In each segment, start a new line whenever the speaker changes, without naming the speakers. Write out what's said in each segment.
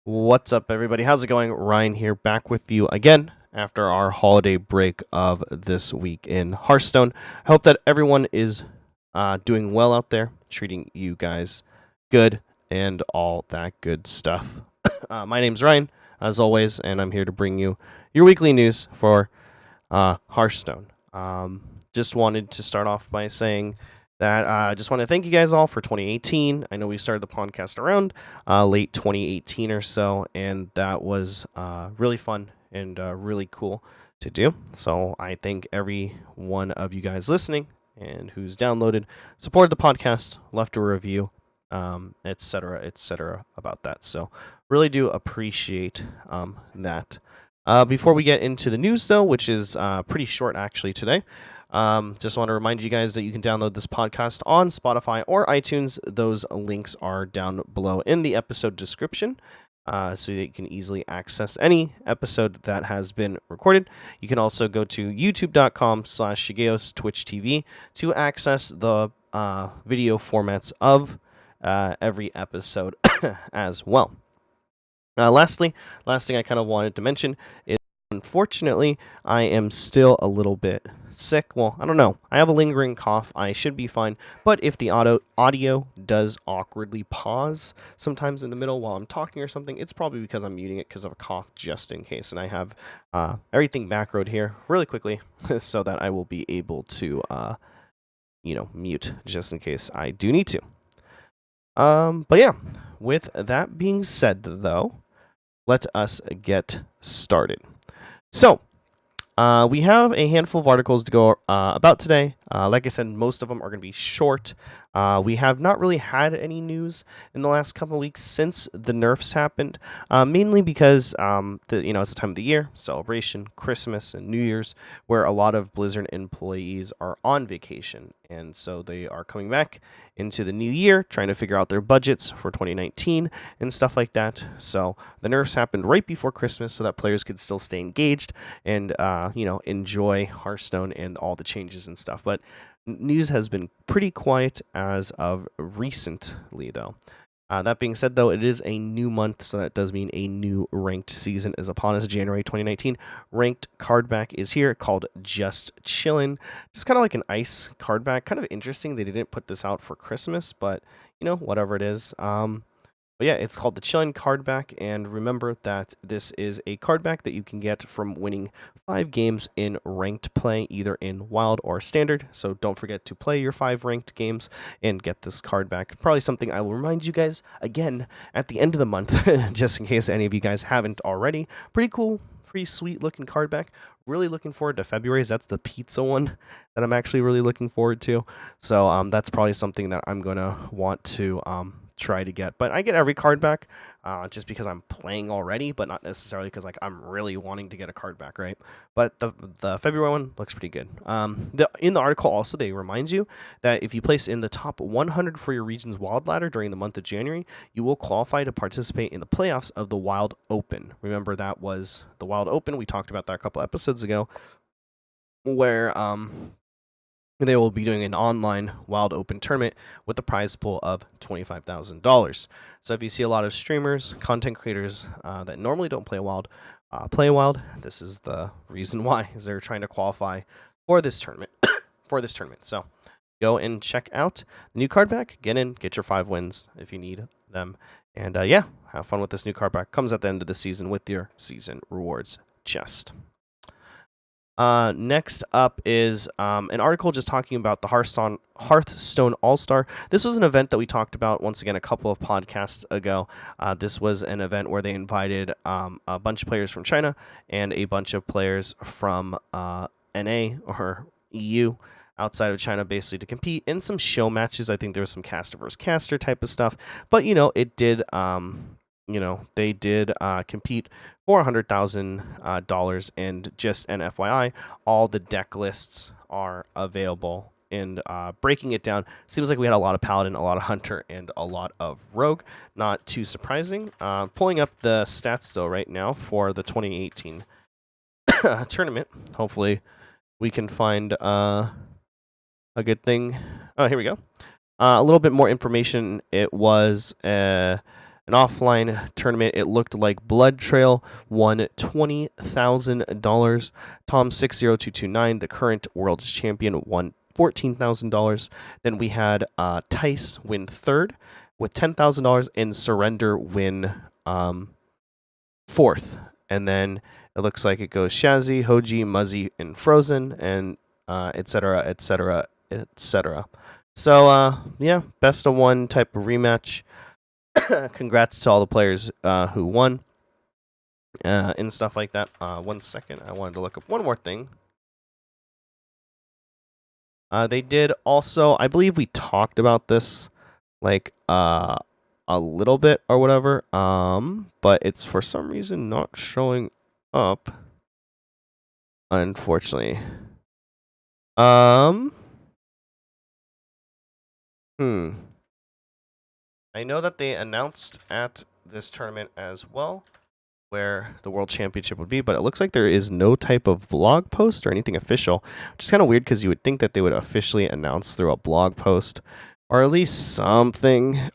What's up, everybody? How's it going? Ryan here, back with you again after our holiday break of this week in Hearthstone. I hope that everyone is doing well out there, treating you guys good, and all that good stuff. My name's Ryan, as always, and I'm here to bring you your weekly news for Hearthstone. Just wanted to start off by saying that I just want to thank you guys all for 2018. I know we started the podcast around late 2018 or so, and that was really fun and really cool to do. So I thank every one of you guys listening and who's downloaded, supported the podcast, left a review, etc., about that. So really do appreciate that. Before we get into the news, though, which is pretty short actually today, just want to remind you guys that you can download this podcast on Spotify or iTunes. Those links are down below in the episode description, so that you can easily access any episode that has been recorded. You can also go to youtube.com/Shigeos Twitch TV to access the video formats of every episode as well. Last thing I kind of wanted to mention is, unfortunately, I am still a little bit sick. Well, I don't know. I have a lingering cough. I should be fine. But if the audio does awkwardly pause sometimes in the middle while I'm talking or something, it's probably because I'm muting it because of a cough, just in case. And I have everything macroed here really quickly so that I will be able to, mute just in case I do need to. But yeah, with that being said, though, let us get started. So, we have a handful of articles to go about today. Like I said, most of them are going to be short. We have not really had any news in the last couple of weeks since the nerfs happened, mainly because it's the time of the year, celebration, Christmas, and New Year's, where a lot of Blizzard employees are on vacation, and so they are coming back into the new year, trying to figure out their budgets for 2019 and stuff like that. So the nerfs happened right before Christmas, so that players could still stay engaged and enjoy Hearthstone and all the changes and stuff. But news has been pretty quiet as of recently, though. That being said, though, it is a new month, so that does mean a new ranked season is upon us. January 2019 ranked card back is here, called Just Chillin'. Just kind of like an ice card back. Kind of interesting they didn't put this out for Christmas, but whatever it is. But yeah, it's called the Chillin' card back, and remember that this is a card back that you can get from winning 5 games in ranked play, either in wild or standard. So don't forget to play your 5 ranked games and get this card back. Probably something I will remind you guys again at the end of the month, just in case any of you guys haven't already. Pretty cool, pretty sweet looking card back. Really looking forward to February's. That's the pizza one that I'm actually really looking forward to. So that's probably something that I'm gonna want to try to get. But I get every card back just because I'm playing already, but not necessarily because I'm really wanting to get a card back, right? But the February one looks pretty good. In the article also, they remind you that if you place in the top 100 for your region's wild ladder during the month of January, you will qualify to participate in the playoffs of the Wild Open. Remember, that was the Wild Open. We talked about that a couple episodes ago, where they will be doing an online Wild Open tournament with a prize pool of $25,000. So if you see a lot of streamers, content creators that normally don't play Wild, this is the reason why, is they're trying to qualify for this tournament. So go and check out the new card back. Get in, get your 5 wins if you need them, and have fun with this new card back. Comes at the end of the season with your season rewards chest. Next up is an article just talking about the Hearthstone All-Star. This was an event that we talked about once again a couple of podcasts ago. This was an event where they invited a bunch of players from China and a bunch of players from NA or EU outside of China, basically to compete in some show matches. I think there was some caster versus caster type of stuff, but it did they did compete for $100,000, and just an FYI, all the deck lists are available. And breaking it down, seems like we had a lot of Paladin, a lot of Hunter, and a lot of Rogue. Not too surprising. Pulling up the stats, though, right now for the 2018 tournament. Hopefully, we can find a good thing. Oh, here we go. A little bit more information. It was an an offline tournament. It looked like Blood Trail won $20,000. Tom60229, the current world champion, won $14,000. Then we had Tice win third with $10,000 and Surrender win fourth. And then it looks like it goes Shazzy, Hoji, Muzzy, and Frozen, and etc., etc., etc. So, yeah, best of one type of rematch. Congrats to all the players who won and stuff like that. 1 second, I wanted to look up one more thing. They did also, I believe we talked about this like a little bit or whatever, but it's for some reason not showing up, unfortunately. I know that they announced at this tournament as well where the World Championship would be, but it looks like there is no type of blog post or anything official, which is kind of weird because you would think that they would officially announce through a blog post or at least something.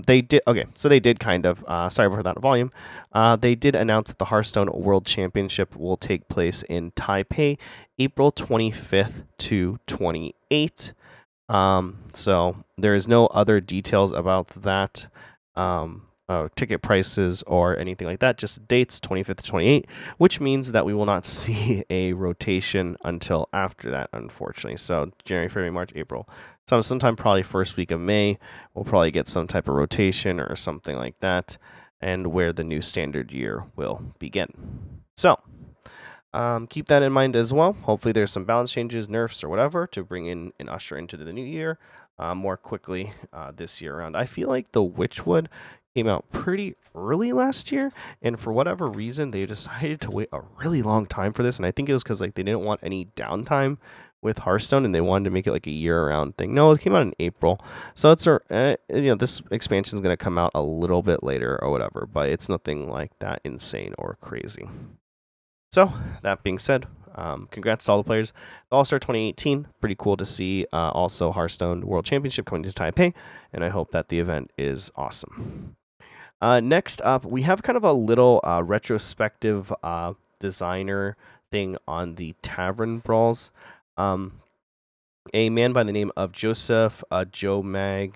They did, okay, so they did kind of, sorry for that volume, they did announce that the Hearthstone World Championship will take place in Taipei, April 25th to 28th. So there is no other details about that, ticket prices or anything like that, just dates 25th to 28th, which means that we will not see a rotation until after that, unfortunately. So January, February, March, April. So sometime probably first week of May, we'll probably get some type of rotation or something like that, and where the new standard year will begin. So keep that in mind as well. Hopefully there's some balance changes, nerfs, or whatever to bring in and usher into the new year more quickly this year around. I feel like the Witchwood came out pretty early last year, and for whatever reason, they decided to wait a really long time for this, and I think it was because like they didn't want any downtime with Hearthstone, and they wanted to make it like a year-round thing. No, it came out in April, so it's this expansion is going to come out a little bit later or whatever, but it's nothing like that insane or crazy. So, that being said, congrats to all the players. All-Star 2018, pretty cool to see also Hearthstone World Championship coming to Taipei, and I hope that the event is awesome. Next up, we have kind of a little retrospective designer thing on the Tavern Brawls. A man by the name of Joseph Magdalenia?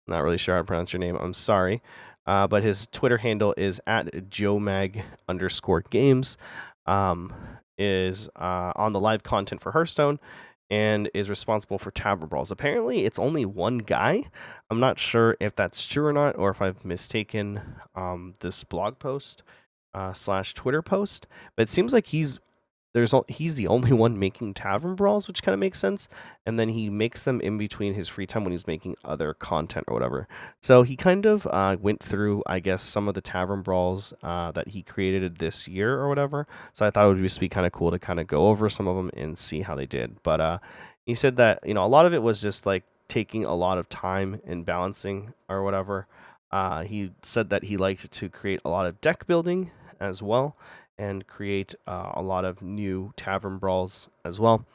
Not really sure how to pronounce your name. I'm sorry. But his Twitter handle is at joemag_games. Is on the live content for Hearthstone and is responsible for Tavern Brawls. Apparently, it's only one guy. I'm not sure if that's true or not, or if I've mistaken this blog post / Twitter post. But it seems like he's the only one making Tavern Brawls, which kind of makes sense. And then he makes them in between his free time when he's making other content or whatever. So he kind of went through, I guess, some of the Tavern Brawls that he created this year or whatever. So I thought it would just be kind of cool to kind of go over some of them and see how they did. But he said that, a lot of it was just like taking a lot of time and balancing or whatever. He said that he liked to create a lot of deck building as well, and create a lot of new Tavern Brawls as well.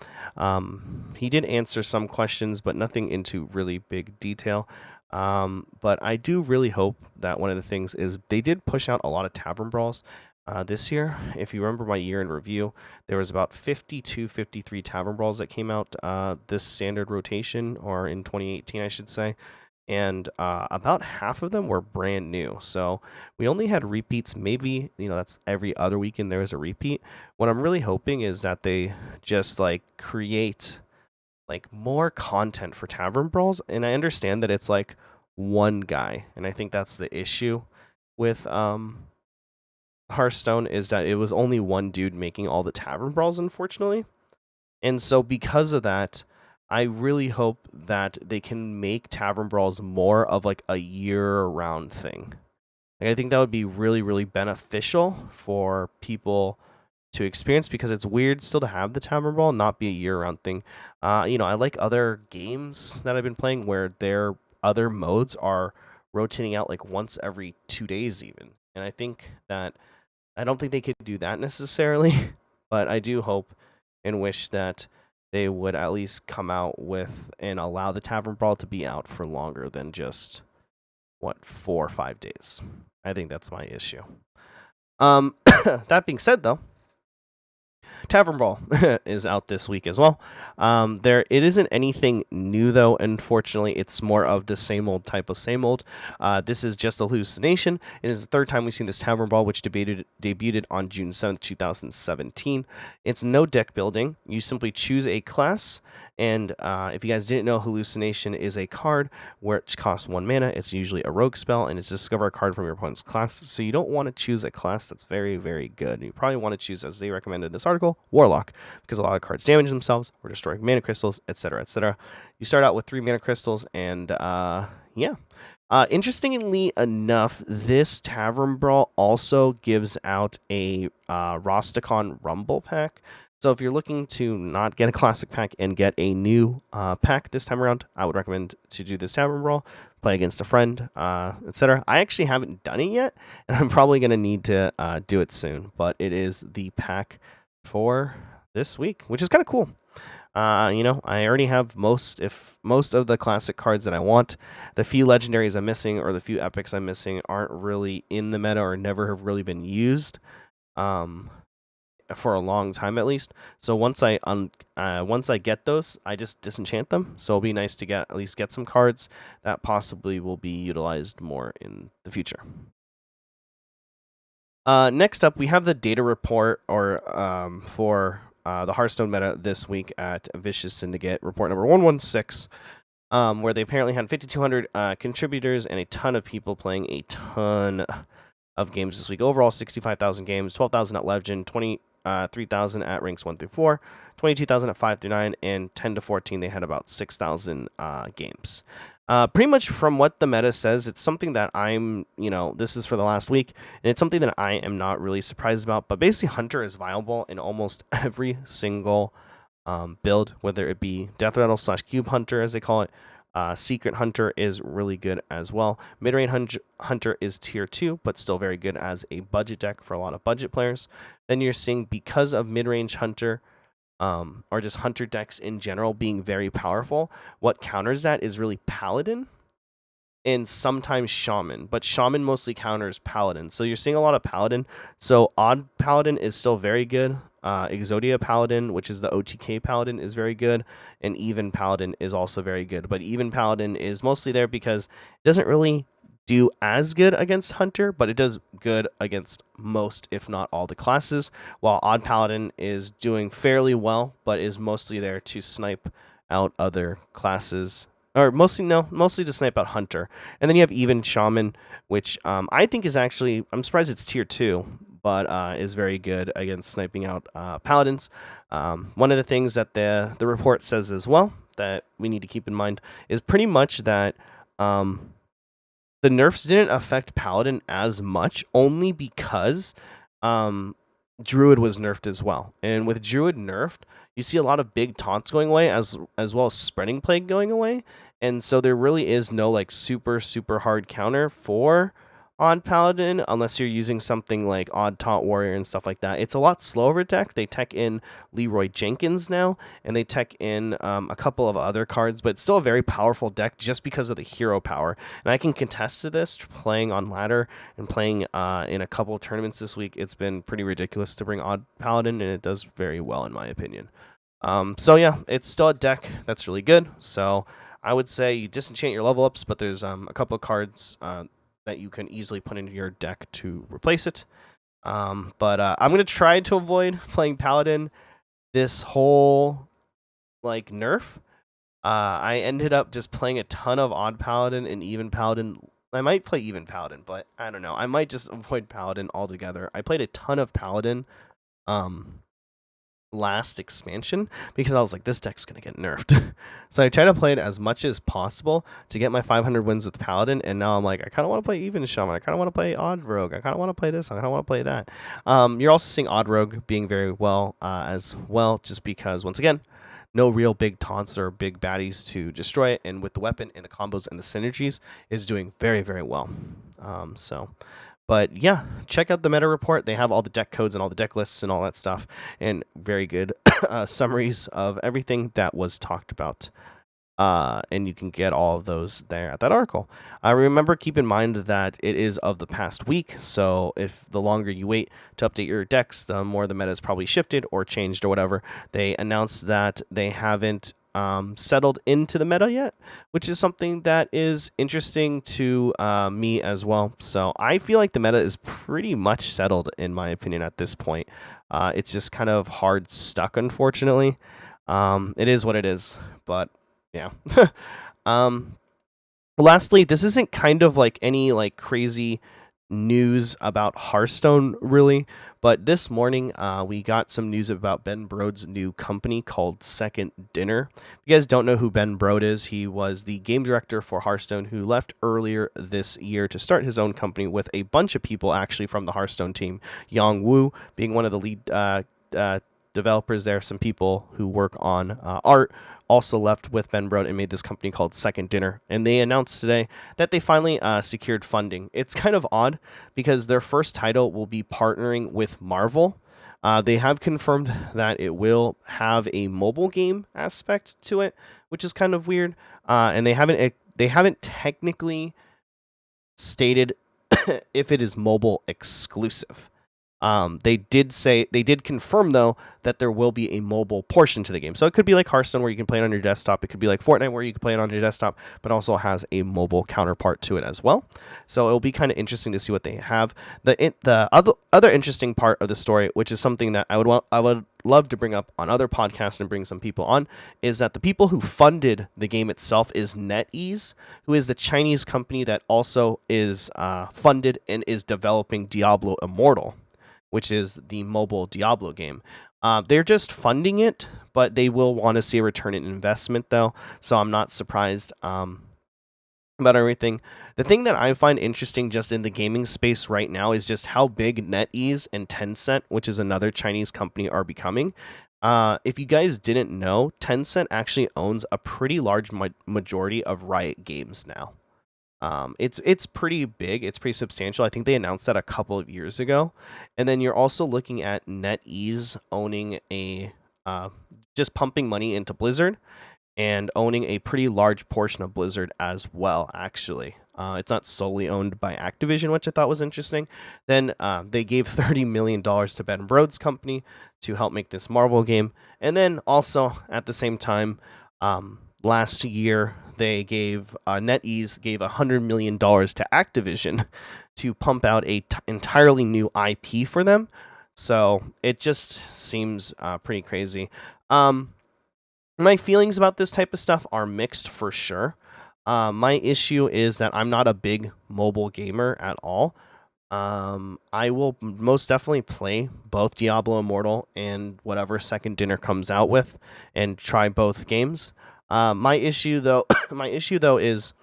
He did answer some questions, but nothing into really big detail. But I do really hope that one of the things is they did push out a lot of Tavern Brawls this year. If you remember my year in review, there was about 52, 53 Tavern Brawls that came out this standard rotation, or in 2018, I should say. And about half of them were brand new. So we only had repeats. Maybe, that's every other weekend there is a repeat. What I'm really hoping is that they just like create like more content for Tavern Brawls. And I understand that it's like one guy, and I think that's the issue with Hearthstone, is that it was only one dude making all the Tavern Brawls, unfortunately. And so because of that, I really hope that they can make Tavern Brawls more of like a year-round thing. Like, I think that would be really, really beneficial for people to experience, because it's weird still to have the Tavern Brawl not be a year-round thing. I like other games that I've been playing where their other modes are rotating out like once every 2 days even. And I think that I don't think they could do that necessarily, but I do hope and wish that they would at least come out with and allow the Tavern Brawl to be out for longer than just, 4 or 5 days. I think that's my issue. That being said, though, Tavern Brawl is out this week as well. It isn't anything new though. Unfortunately, it's more of the same old type of same old. This is just Hallucination. It is the third time we've seen this Tavern Brawl, which debuted on June 7th, 2017. It's no deck building. You simply choose a class. And if you guys didn't know, Hallucination is a card which costs 1 mana. It's usually a rogue spell, and it's discover a card from your opponent's class. So you don't want to choose a class that's very, very good. You probably want to choose, as they recommended in this article, Warlock, because a lot of cards damage themselves or destroy mana crystals, etc., etc. You start out with 3 mana crystals, and yeah. Interestingly enough, this Tavern Brawl also gives out a Rosticon Rumble pack. So if you're looking to not get a classic pack and get a new pack this time around, I would recommend to do this Tavern Brawl, play against a friend, etc. I actually haven't done it yet, and I'm probably going to need to do it soon. But it is the pack for this week, which is kind of cool. I already have most of the classic cards that I want. The few legendaries I'm missing or the few epics I'm missing aren't really in the meta or never have really been used. For a long time at least. So once I get those, I just disenchant them. So it'll be nice to at least get some cards that possibly will be utilized more in the future. Next up, we have the data report for the Hearthstone meta this week at Vicious Syndicate, report number 116. Where they apparently had 5,200 contributors and a ton of people playing a ton of games this week. Overall, 65,000 games, 12,000 at Legend, 3,000 at ranks 1 through 4, 22,000 at 5 through 9, and 10 to 14 they had about 6,000 games. Pretty much from what the meta says, it's something that this is for the last week, and it's something that I am not really surprised about. But basically, Hunter is viable in almost every single build, whether it be Death Rattle / Cube Hunter, as they call it. Secret Hunter is really good as well. Mid-range Hunter is tier 2, but still very good as a budget deck for a lot of budget players. Then you're seeing, because of mid-range Hunter, or just Hunter decks in general being very powerful, what counters that is really Paladin and sometimes Shaman, but Shaman mostly counters Paladin. So you're seeing a lot of Paladin. So Odd Paladin is still very good. Exodia Paladin, which is the OTK Paladin, is very good, and Even Paladin is also very good. But Even Paladin is mostly there because it doesn't really do as good against Hunter, but it does good against most, if not all, the classes, while Odd Paladin is doing fairly well, but is mostly there to snipe out other classes. Or mostly to snipe out Hunter. And then you have Even Shaman, which I think is actually, I'm surprised it's tier 2, but is very good against sniping out Paladins. One of the things that the report says as well that we need to keep in mind is pretty much that the nerfs didn't affect Paladin as much, only because Druid was nerfed as well. And with Druid nerfed, you see a lot of big taunts going away, as well as Spreading Plague going away. And so there really is no super, super hard counter for Odd Paladin, unless you're using something like Odd Taunt Warrior and stuff like that. It's a lot slower deck. They tech in Leroy Jenkins now, and they tech in a couple of other cards, but it's still a very powerful deck just because of the hero power. And I can contest to this, playing on ladder and playing in a couple of tournaments this week. It's been pretty ridiculous to bring Odd Paladin, and it does very well in my opinion. So yeah, it's still a deck that's really good. So I would say you disenchant your level ups, but there's a couple of cards that you can easily put into your deck to replace it. But I'm going to try to avoid playing Paladin this whole nerf. I ended up just playing a ton of Odd Paladin and Even Paladin. I might play Even Paladin, but I don't know. I might just avoid Paladin altogether. I played a ton of Paladin last expansion because I was like, this deck's gonna get nerfed. So I try to play it as much as possible to get my 500 wins with Paladin, and now I'm like, I kind of want to play Even Shaman, I kind of want to play Odd Rogue, I kind of want to play this, I kind of want to play that. You're also seeing Odd Rogue being very well as well, just because once again, no real big taunts or big baddies to destroy it, and with the weapon and the combos and the synergies is doing very, very well. So But yeah, check out the meta report. They have all the deck codes and all the deck lists and all that stuff, and very good summaries of everything that was talked about. And you can get all of those there at that article. Remember, keep in mind that it is of the past week, so if the longer you wait to update your decks, the more the meta is probably shifted or changed or whatever. They announced that they haven't settled into the meta yet, which is something that is interesting to me as well. So I feel like the meta is pretty much settled, in my opinion, at this point. It's just kind of hard stuck, unfortunately. It is what it is, but yeah. Lastly, this isn't kind of like any like crazy news about Hearthstone really, but this morning we got some news about Ben Brode's new company called Second Dinner. If you guys don't know who Ben Brode is, he was the game director for Hearthstone who left earlier this year to start his own company with a bunch of people actually from the Hearthstone team. Yang Wu being one of the lead developers there, some people who work on art also left with Ben Brode and made this company called Second Dinner. And they announced today that they finally secured funding. It's kind of odd because their first title will be partnering with Marvel. They have confirmed that it will have a mobile game aspect to it, which is kind of weird. And they haven't technically stated if it is mobile exclusive. They did confirm though that there will be a mobile portion to the game. So it could be like Hearthstone where you can play it on your desktop. It could be like Fortnite where you can play it on your desktop, but also has a mobile counterpart to it as well. So it'll be kind of interesting to see what they have. The other interesting part of the story, which is something that I would love to bring up on other podcasts and bring some people on, is that the people who funded the game itself is NetEase, who is the Chinese company that also is funded and is developing Diablo Immortal, which is the mobile Diablo game. They're just funding it, but they will want to see a return in investment, though. So I'm not surprised about everything. The thing that I find interesting just in the gaming space right now is just how big NetEase and Tencent, which is another Chinese company, are becoming. If you guys didn't know, Tencent actually owns a pretty large majority of Riot Games now. It's pretty big. It's pretty substantial. I think they announced that a couple of years ago. And then you're also looking at NetEase owning just pumping money into Blizzard and owning a pretty large portion of Blizzard as well, actually. It's not solely owned by Activision, which I thought was interesting. Then they gave $30 million to Ben Brode's company to help make this Marvel game. And then also, at the same time, last year, they NetEase gave $100 million to Activision to pump out a entirely new IP for them. So it just seems pretty crazy. My feelings about this type of stuff are mixed for sure. My issue is that I'm not a big mobile gamer at all. I will most definitely play both Diablo Immortal and whatever Second Dinner comes out with and try both games. My issue though is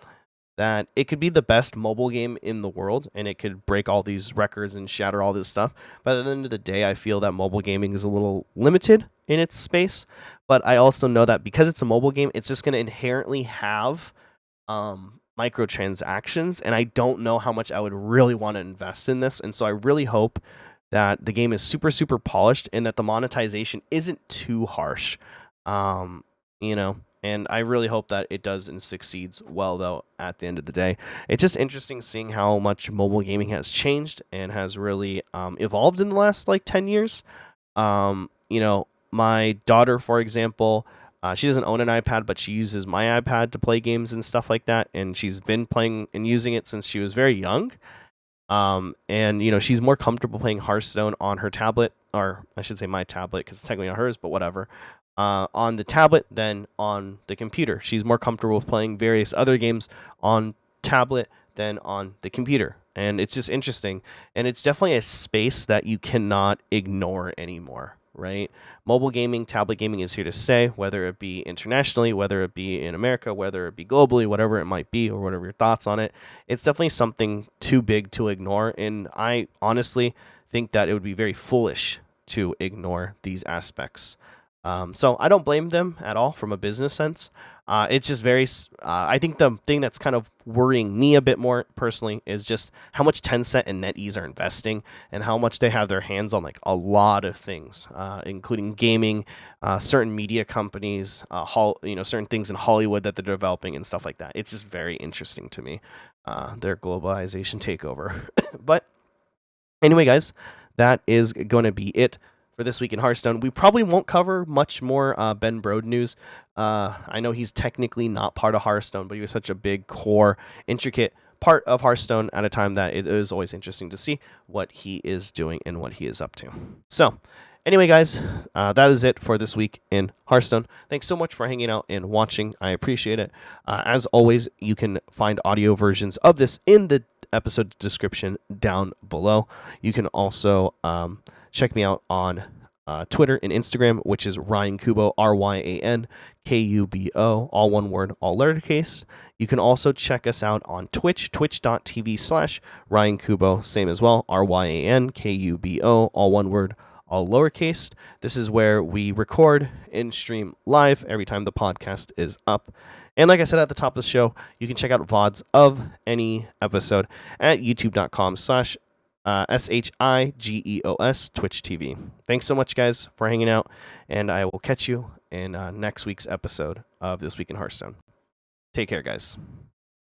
that it could be the best mobile game in the world and it could break all these records and shatter all this stuff. But at the end of the day, I feel that mobile gaming is a little limited in its space. But I also know that because it's a mobile game, it's just going to inherently have microtransactions, and I don't know how much I would really want to invest in this. And so I really hope that the game is super, super polished and that the monetization isn't too harsh. And I really hope that it does and succeeds well, though, at the end of the day. It's just interesting seeing how much mobile gaming has changed and has really evolved in the last, 10 years. My daughter, for example, she doesn't own an iPad, but she uses my iPad to play games and stuff like that. And she's been playing and using it since she was very young. And she's more comfortable playing Hearthstone on her tablet, or I should say my tablet, because it's technically not hers, but whatever. On the tablet than on the computer. She's more comfortable with playing various other games on tablet than on the computer. And it's just interesting. And it's definitely a space that you cannot ignore anymore, right? Mobile gaming, tablet gaming is here to stay, whether it be internationally, whether it be in America, whether it be globally, whatever it might be, or whatever your thoughts on it. It's definitely something too big to ignore. And I honestly think that it would be very foolish to ignore these aspects. So I don't blame them at all from a business sense. It's just very. I think the thing that's kind of worrying me a bit more personally is just how much Tencent and NetEase are investing, and how much they have their hands on like a lot of things, including gaming, certain media companies, certain things in Hollywood that they're developing and stuff like that. It's just very interesting to me, their globalization takeover. But anyway, guys, that is going to be it for this week in Hearthstone. We probably won't cover much more Ben Brode news. I know he's technically not part of Hearthstone, but he was such a big, core, intricate part of Hearthstone at a time that it is always interesting to see what he is doing and what he is up to. So, anyway, guys, that is it for this week in Hearthstone. Thanks so much for hanging out and watching. I appreciate it. As always, you can find audio versions of this in the episode description down below. You can also check me out on Twitter and Instagram, which is Ryan Kubo, RyanKubo, all one word, all lowercase. You can also check us out on Twitch, twitch.tv/Ryan Kubo, same as well, RyanKubo, all one word, all lowercase. This is where we record and stream live every time the podcast is up. And like I said at the top of the show, you can check out VODs of any episode at youtube.com/SHIGEOS Twitch TV. Thanks so much, guys, for hanging out, and I will catch you in next week's episode of This Week in Hearthstone. Take care, guys.